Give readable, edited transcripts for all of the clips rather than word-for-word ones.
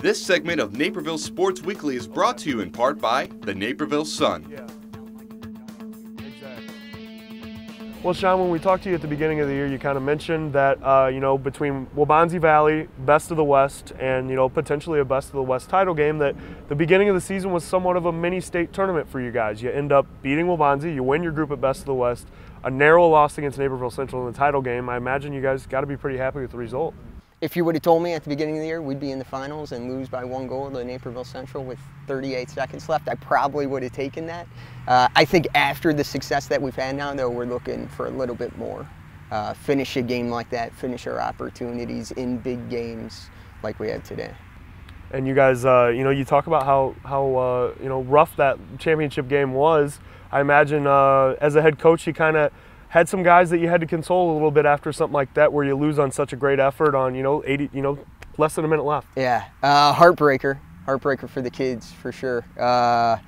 This segment of Naperville Sports Weekly is brought to you in part by the Naperville Sun. Well, Sean, when we talked to you at the beginning of the year, you kind of mentioned that, between Waubonsie Valley, Best of the West, and, potentially a Best of the West title game, that the beginning of the season was somewhat of a mini state tournament for you guys. You end up beating Waubonsie, you win your group at Best of the West, a narrow loss against Naperville Central in the title game. I imagine you guys got to be pretty happy with the result. If you would have told me at the beginning of the year we'd be in the finals and lose by 1 goal to Naperville Central with 38 seconds left, I probably would have taken that. I think after the success that we've had now, though, we're looking for a little bit more. Finish a game like that, finish our opportunities in big games like we have today. And you guys, you talk about how rough that championship game was. I imagine as a head coach, you kind of had some guys that you had to console a little bit after something like that, where you lose on such a great effort on less than a minute left. Yeah, heartbreaker for the kids for sure. I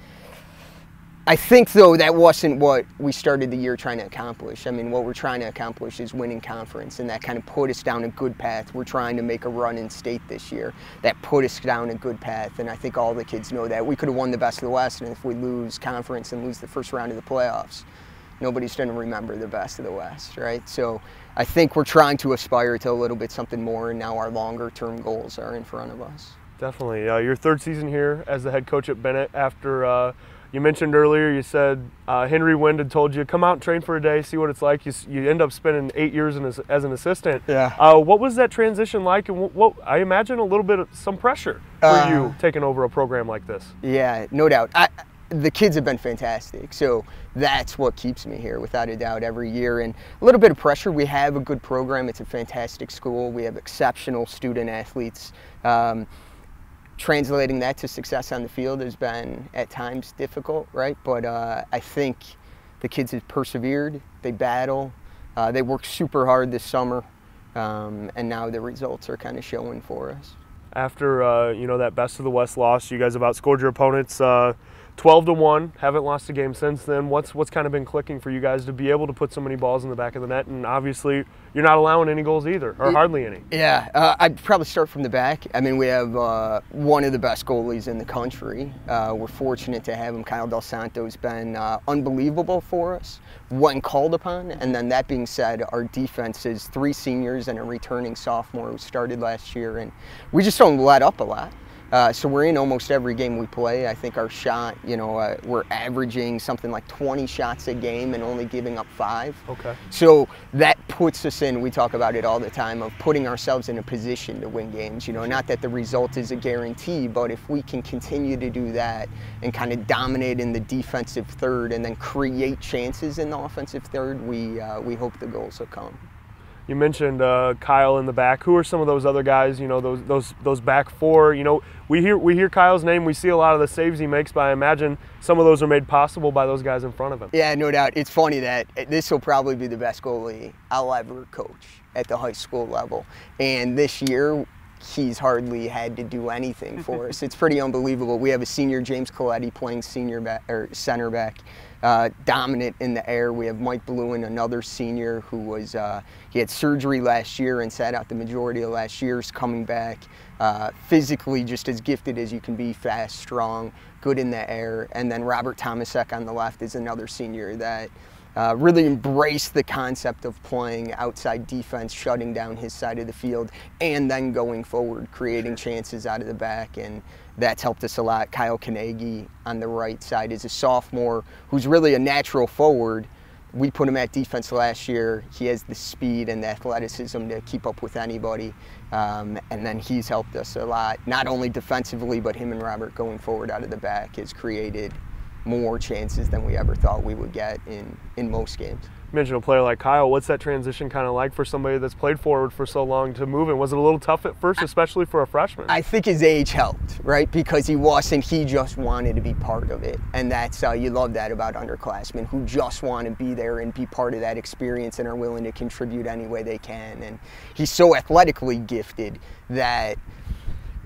think though that wasn't what we started the year trying to accomplish. I mean, what we're trying to accomplish is winning conference, and that kind of put us down a good path. We're trying to make a run in state this year. That put us down a good path, and I think all the kids know that. We could have won the Best of the West, and if we lose conference and lose the first round of the playoffs, nobody's going to remember the Best of the West, right? So I think we're trying to aspire to a little bit something more, and now our longer-term goals are in front of us. Definitely. Your third season here as the head coach at Benet after you mentioned earlier, you said Henry Wind had told you, come out and train for a day, see what it's like. You end up spending 8 years as an assistant. Yeah. What was that transition like? And what I imagine a little bit of some pressure for you taking over a program like this. Yeah, no doubt. The kids have been fantastic, so that's what keeps me here, without a doubt, every year. And a little bit of pressure. We have a good program. It's a fantastic school. We have exceptional student athletes. Translating that to success on the field has been at times difficult, right? But I think the kids have persevered. They battle. They work super hard this summer, and now the results are kind of showing for us. After that Best of the West loss, you guys have outscored your opponents 12-1. Haven't lost a game since then. What's kind of been clicking for you guys to be able to put so many balls in the back of the net? And obviously, you're not allowing any goals either, or hardly any. Yeah, I'd probably start from the back. I mean, we have one of the best goalies in the country. We're fortunate to have him. Kyle Del Santo's been unbelievable for us when called upon. And then that being said, our defense is 3 seniors and a returning sophomore who started last year, and we just don't let up a lot. So we're in almost every game we play. I think our shot, we're averaging something like 20 shots a game and only giving up 5. Okay. So that puts us in, we talk about it all the time, of putting ourselves in a position to win games. Not that the result is a guarantee, but if we can continue to do that and kind of dominate in the defensive third and then create chances in the offensive third, we hope the goals will come. You mentioned Kyle in the back. Who are some of those other guys? Those back 4. We hear Kyle's name. We see a lot of the saves he makes, but I imagine some of those are made possible by those guys in front of him. Yeah, no doubt. It's funny that this will probably be the best goalie I'll ever coach at the high school level, and this year he's hardly had to do anything for us. It's pretty unbelievable. We have a senior, James Coletti, playing center back. Dominant in the air. We have Mike Bluen, another senior who was, he had surgery last year and sat out the majority of last year's, coming back. Physically just as gifted as you can be, fast, strong, good in the air. And then Robert Tomasek on the left is another senior that really embraced the concept of playing outside defense, shutting down his side of the field, and then going forward, creating chances out of the back, and that's helped us a lot. Kyle Kanegi on the right side is a sophomore who's really a natural forward. We put him at defense last year. He has the speed and the athleticism to keep up with anybody, and then he's helped us a lot, not only defensively, but him and Robert going forward out of the back has created more chances than we ever thought we would get in most games. You mentioned a player like Kyle. What's that transition kind of like for somebody that's played forward for so long to move in? Was it a little tough at first, especially for a freshman? I think his age helped, right? Because he just wanted to be part of it. And that's you love that about underclassmen who just want to be there and be part of that experience and are willing to contribute any way they can. And he's so athletically gifted that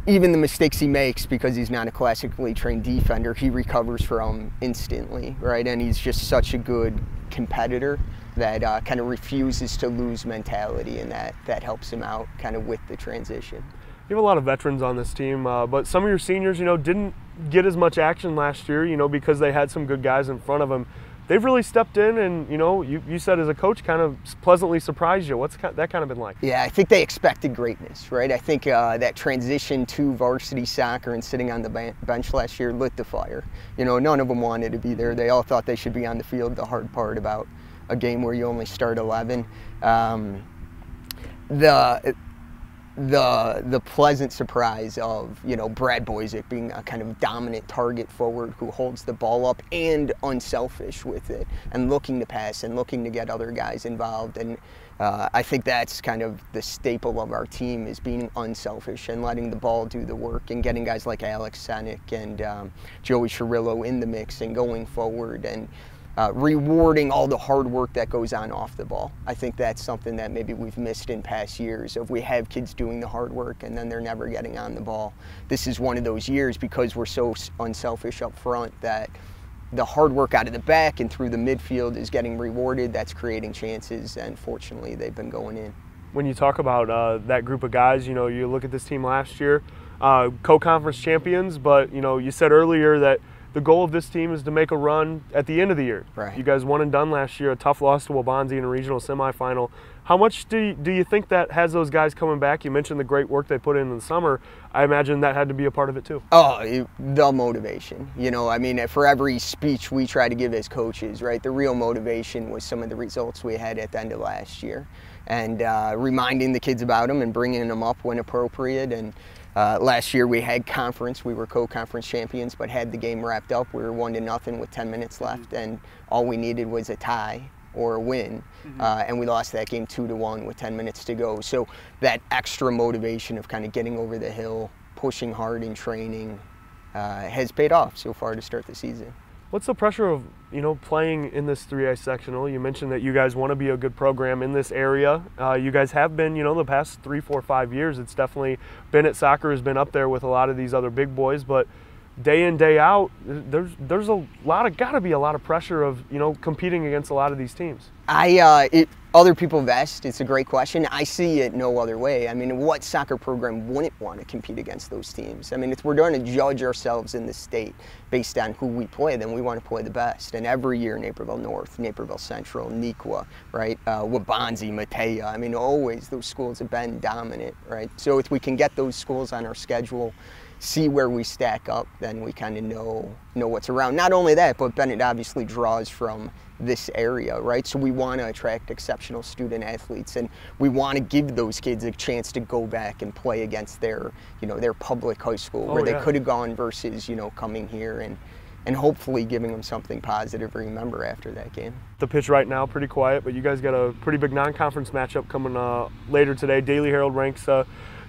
even the mistakes he makes, because he's not a classically trained defender, he recovers from instantly, right? And he's just such a good competitor that kind of refuses to lose mentality, and that helps him out kind of with the transition. You have a lot of veterans on this team, but some of your seniors, didn't get as much action last year, because they had some good guys in front of them. They've really stepped in and, you said as a coach kind of pleasantly surprised you. What's that kind of been like? Yeah, I think they expected greatness, right? I think that transition to varsity soccer and sitting on the bench last year lit the fire. None of them wanted to be there. They all thought they should be on the field. The hard part about a game where you only start 11. The pleasant surprise of Brad Boyzik being a kind of dominant target forward who holds the ball up and unselfish with it and looking to pass and looking to get other guys involved, and I think that's kind of the staple of our team, is being unselfish and letting the ball do the work and getting guys like Alex Senick and Joey Cirillo in the mix and going forward and rewarding all the hard work that goes on off the ball. I think that's something that maybe we've missed in past years, of we have kids doing the hard work and then they're never getting on the ball. This is one of those years, because we're so unselfish up front, that the hard work out of the back and through the midfield is getting rewarded. That's creating chances, and fortunately they've been going in. When you talk about that group of guys, you look at this team last year, co-conference champions, but you said earlier that the goal of this team is to make a run at the end of the year. Right. You guys won and done last year, a tough loss to Waubonsie in a regional semifinal. How much do you think that has those guys coming back? You mentioned the great work they put in the summer. I imagine that had to be a part of it too. Oh, the motivation. For every speech we try to give as coaches, right, the real motivation was some of the results we had at the end of last year. And reminding the kids about them and bringing them up when appropriate. And last year we had conference. We were co-conference champions, but had the game wrapped up. We were 1-0 with 10 minutes left, and all we needed was a tie or a win, and we lost that game 2-1 with 10 minutes to go. So that extra motivation of kind of getting over the hill, pushing hard in training, has paid off so far to start the season. What's the pressure of playing in this 3A sectional? You mentioned that you guys want to be a good program in this area. You guys have been, the past 3, 4, 5 years. It's definitely Benet soccer has been up there with a lot of these other big boys, but day in, day out, there's got to be a lot of pressure of competing against a lot of these teams. Other people have asked. It's a great question. I see it no other way. What soccer program wouldn't want to compete against those teams? If we're going to judge ourselves in the state based on who we play, then we want to play the best. And every year, Naperville North, Naperville Central, Nequa, right, Waubonsie, Matea. Always those schools have been dominant, right? So if we can get those schools on our schedule, see where we stack up, then we kind of know what's around. Not only that, but Benet obviously draws from this area, right? So we want to attract exceptional student athletes, and we want to give those kids a chance to go back and play against their public high school where they could have gone versus, coming here and hopefully giving them something positive to remember after that game. The pitch right now pretty quiet, but you guys got a pretty big non-conference matchup coming later today. Daily Herald ranks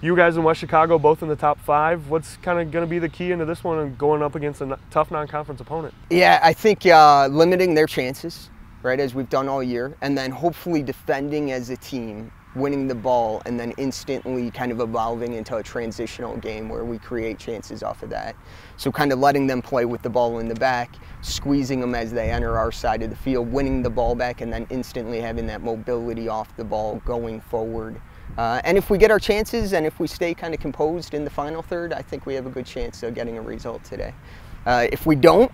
you guys in West Chicago both in the top 5. What's kind of going to be the key into this one and going up against a tough non-conference opponent? Yeah, I think limiting their chances, right, as we've done all year, and then hopefully defending as a team, winning the ball, and then instantly kind of evolving into a transitional game where we create chances off of that. So kind of letting them play with the ball in the back, squeezing them as they enter our side of the field, winning the ball back, and then instantly having that mobility off the ball going forward. And if we get our chances and if we stay kind of composed in the final third, I think we have a good chance of getting a result today. If we don't,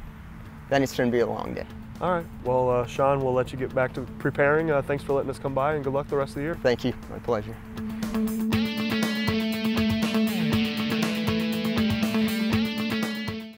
then it's going to be a long day. All right. Well, Sean, we'll let you get back to preparing. Thanks for letting us come by, and good luck the rest of the year. Thank you. My pleasure.